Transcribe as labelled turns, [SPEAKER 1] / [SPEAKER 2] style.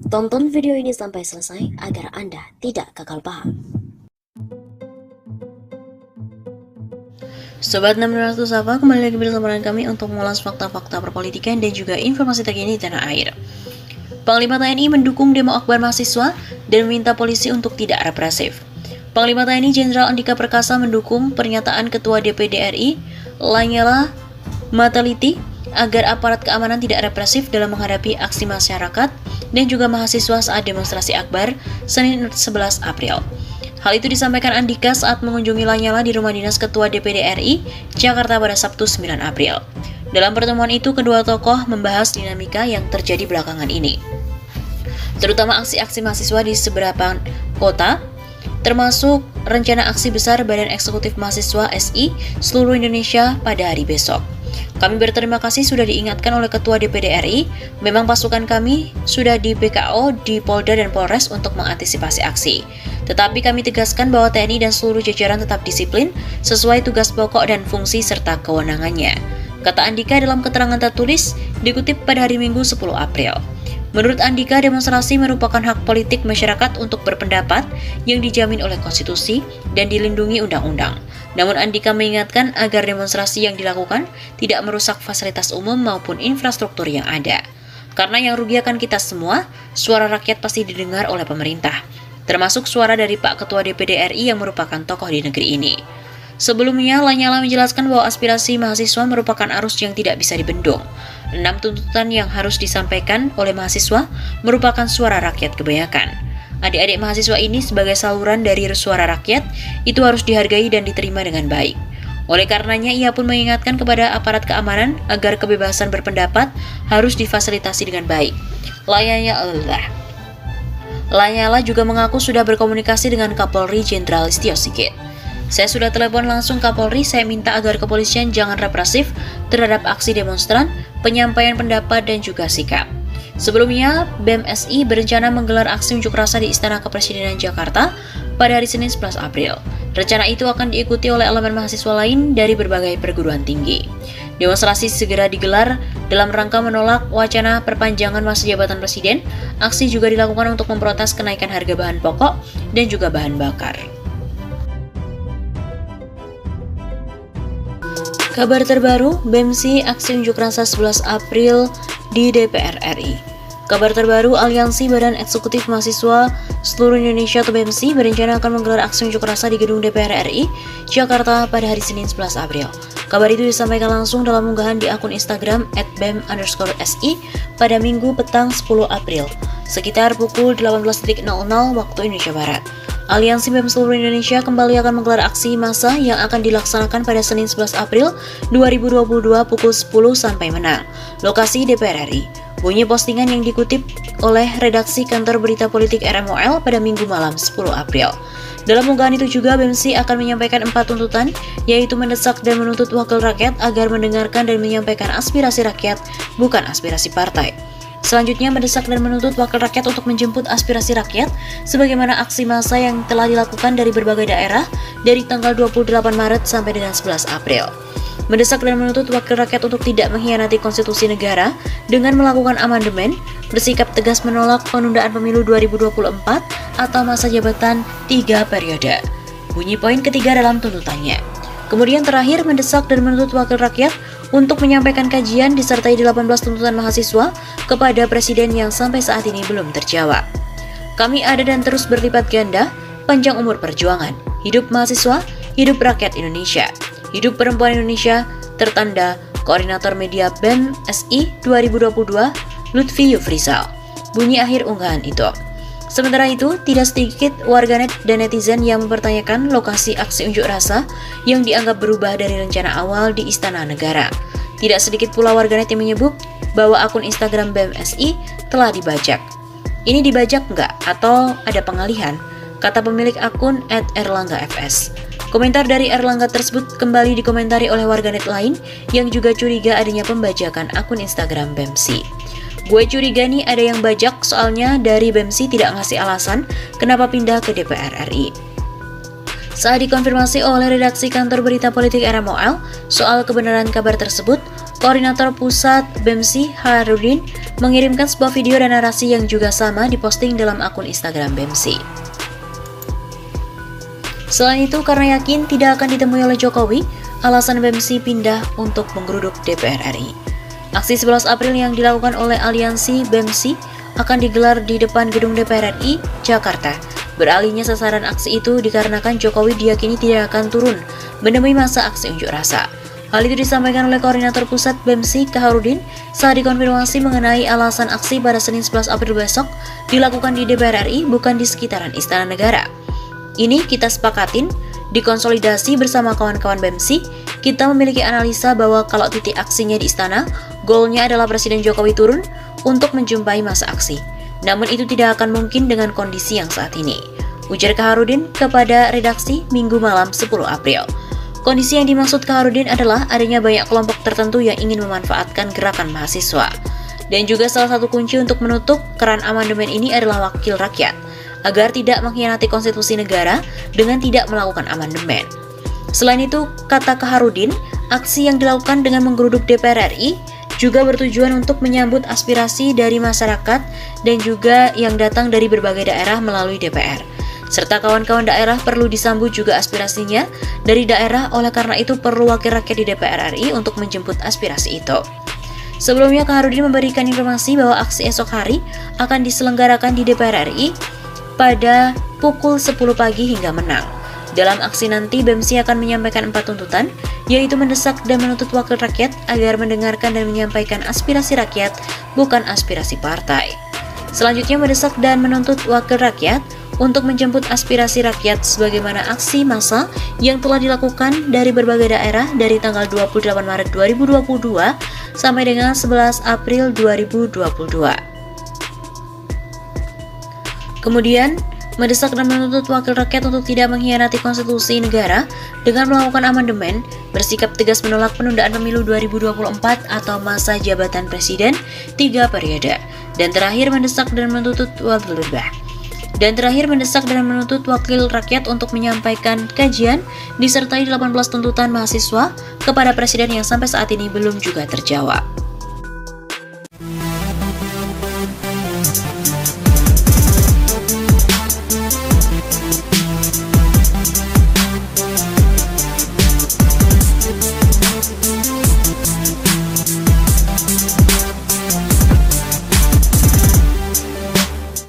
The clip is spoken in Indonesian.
[SPEAKER 1] Tonton video ini sampai selesai agar Anda tidak gagal paham.
[SPEAKER 2] Sobat 600 Sapa, kembali lagi bersama kami untuk mengulas fakta-fakta perpolitikan dan juga informasi terkini di tanah air. Panglima TNI mendukung demo akbar mahasiswa dan meminta polisi untuk tidak represif. Panglima TNI Jenderal Andika Perkasa mendukung pernyataan Ketua DPD RI Lanyala Mataliti agar aparat keamanan tidak represif dalam menghadapi aksi masyarakat dan juga mahasiswa saat demonstrasi akbar Senin 11 April. Hal itu disampaikan Andika saat mengunjungi Lanyala di rumah dinas Ketua DPD RI Jakarta pada Sabtu 9 April. Dalam pertemuan itu, kedua tokoh membahas dinamika yang terjadi belakangan ini, terutama aksi-aksi mahasiswa di beberapa kota, termasuk rencana aksi besar Badan Eksekutif Mahasiswa SI seluruh Indonesia pada hari besok. Kami berterima kasih sudah diingatkan oleh Ketua DPD RI, memang pasukan kami sudah di BKO, di Polda dan Polres untuk mengantisipasi aksi. Tetapi kami tegaskan bahwa TNI dan seluruh jajaran tetap disiplin sesuai tugas pokok dan fungsi serta kewenangannya, kata Andika dalam keterangan tertulis dikutip pada hari Minggu 10 April. Menurut Andika, demonstrasi merupakan hak politik masyarakat untuk berpendapat yang dijamin oleh konstitusi dan dilindungi undang-undang. Namun Andika mengingatkan agar demonstrasi yang dilakukan tidak merusak fasilitas umum maupun infrastruktur yang ada. Karena yang rugi akan kita semua, suara rakyat pasti didengar oleh pemerintah, termasuk suara dari Pak Ketua DPD RI yang merupakan tokoh di negeri ini. Sebelumnya, Lanyala menjelaskan bahwa aspirasi mahasiswa merupakan arus yang tidak bisa dibendung. 6 tuntutan yang harus disampaikan oleh mahasiswa merupakan suara rakyat kebanyakan. Adik-adik mahasiswa ini sebagai saluran dari suara rakyat itu harus dihargai dan diterima dengan baik. Oleh karenanya, ia pun mengingatkan kepada aparat keamanan agar kebebasan berpendapat harus difasilitasi dengan baik. Lanyala juga mengaku sudah berkomunikasi dengan Kapolri Jenderal Listio Sigit. Saya sudah telepon langsung Kapolri, saya minta agar kepolisian jangan represif terhadap aksi demonstran, penyampaian pendapat dan juga sikap. Sebelumnya, BEM SI berencana menggelar aksi unjuk rasa di Istana Kepresidenan Jakarta pada hari Senin 11 April. Rencana itu akan diikuti oleh elemen mahasiswa lain dari berbagai perguruan tinggi. Demonstrasi segera digelar dalam rangka menolak wacana perpanjangan masa jabatan presiden. Aksi juga dilakukan untuk memprotes kenaikan harga bahan pokok dan juga bahan bakar. Kabar terbaru, BEMSI aksi unjuk rasa 11 April di DPR RI. Kabar terbaru, Aliansi Badan Eksekutif Mahasiswa Seluruh Indonesia atau BEMSI berencana akan menggelar aksi unjuk rasa di gedung DPR RI Jakarta pada hari Senin 11 April. Kabar itu disampaikan langsung dalam unggahan di akun Instagram @bem_si pada Minggu petang 10 April, sekitar pukul 18.00 waktu Indonesia Barat. Aliansi BEM seluruh Indonesia kembali akan menggelar aksi massa yang akan dilaksanakan pada Senin 11 April 2022 pukul 10 sampai menang. Lokasi DPR RI. Bunyi postingan yang dikutip oleh redaksi kantor berita politik RMOL pada Minggu malam 10 April. Dalam unggahan itu juga BEMSI akan menyampaikan 4 tuntutan, yaitu mendesak dan menuntut wakil rakyat agar mendengarkan dan menyampaikan aspirasi rakyat, bukan aspirasi partai. Selanjutnya, mendesak dan menuntut wakil rakyat untuk menjemput aspirasi rakyat sebagaimana aksi massa yang telah dilakukan dari berbagai daerah dari tanggal 28 Maret sampai dengan 11 April. Mendesak dan menuntut wakil rakyat untuk tidak mengkhianati konstitusi negara dengan melakukan amandemen, bersikap tegas menolak penundaan pemilu 2024 atau masa jabatan 3 periode. Bunyi poin ketiga dalam tuntutannya. Kemudian terakhir, mendesak dan menuntut wakil rakyat untuk menyampaikan kajian disertai 18 tuntutan mahasiswa kepada Presiden yang sampai saat ini belum terjawab. Kami ada dan terus berlipat ganda, panjang umur perjuangan, hidup mahasiswa, hidup rakyat Indonesia, hidup perempuan Indonesia, tertanda Koordinator Media BEM SI 2022, Lutfi Yufrizal. Bunyi akhir unggahan itu. Sementara itu, tidak sedikit warganet dan netizen yang mempertanyakan lokasi aksi unjuk rasa yang dianggap berubah dari rencana awal di Istana Negara. Tidak sedikit pula warganet yang menyebut bahwa akun Instagram BEM SI telah dibajak. Ini dibajak nggak? Atau ada pengalihan? Kata pemilik akun @erlanggafs. Komentar dari Erlangga tersebut kembali dikomentari oleh warganet lain yang juga curiga adanya pembajakan akun Instagram BEMSI. Gue curiga nih ada yang bajak, soalnya dari BEMSI tidak ngasih alasan kenapa pindah ke DPR RI. Saat dikonfirmasi oleh redaksi kantor berita politik RMOL soal kebenaran kabar tersebut, Koordinator Pusat BEMSI Khairudin mengirimkan sebuah video dan narasi yang juga sama diposting dalam akun Instagram BEMSI. Selain itu, karena yakin tidak akan ditemui oleh Jokowi, alasan BEMSI pindah untuk menggeruduk DPR RI. Aksi 11 April yang dilakukan oleh Aliansi BEMSI akan digelar di depan gedung DPR RI, Jakarta. Beralihnya sasaran aksi itu dikarenakan Jokowi diyakini tidak akan turun menemui masa aksi unjuk rasa. Hal itu disampaikan oleh Koordinator Pusat BEMSI Khairudin saat dikonfirmasi mengenai alasan aksi pada Senin 11 April besok dilakukan di DPR RI, bukan di sekitaran Istana Negara. Ini kita sepakatin, dikonsolidasi bersama kawan-kawan BEMSI, kita memiliki analisa bahwa kalau titik aksinya di istana, goalnya adalah Presiden Jokowi turun untuk menjumpai masa aksi. Namun itu tidak akan mungkin dengan kondisi yang saat ini, ujar Khairudin kepada redaksi Minggu malam 10 April. Kondisi yang dimaksud Khairudin adalah adanya banyak kelompok tertentu yang ingin memanfaatkan gerakan mahasiswa. Dan juga salah satu kunci untuk menutup keran amandemen ini adalah wakil rakyat, agar tidak mengkhianati konstitusi negara dengan tidak melakukan amandemen. Selain itu, kata Khairudin, aksi yang dilakukan dengan menggeruduk DPR RI juga bertujuan untuk menyambut aspirasi dari masyarakat dan juga yang datang dari berbagai daerah melalui DPR. Serta kawan-kawan daerah perlu disambut juga aspirasinya dari daerah, oleh karena itu perlu wakil rakyat di DPR RI untuk menjemput aspirasi itu. Sebelumnya, Khairudin memberikan informasi bahwa aksi esok hari akan diselenggarakan di DPR RI pada pukul 10 pagi hingga menang. Dalam aksi nanti, BEMSI akan menyampaikan 4 tuntutan, yaitu mendesak dan menuntut wakil rakyat agar mendengarkan dan menyampaikan aspirasi rakyat, bukan aspirasi partai. Selanjutnya, mendesak dan menuntut wakil rakyat untuk menjemput aspirasi rakyat sebagaimana aksi massa yang telah dilakukan dari berbagai daerah dari tanggal 28 Maret 2022 sampai dengan 11 April 2022. Kemudian, mendesak dan menuntut wakil rakyat untuk tidak mengkhianati konstitusi negara dengan melakukan amandemen, bersikap tegas menolak penundaan pemilu 2024 atau masa jabatan presiden 3 periode, dan terakhir mendesak dan menuntut wakil rakyat untuk menyampaikan kajian disertai 18 tuntutan mahasiswa kepada presiden yang sampai saat ini belum juga terjawab.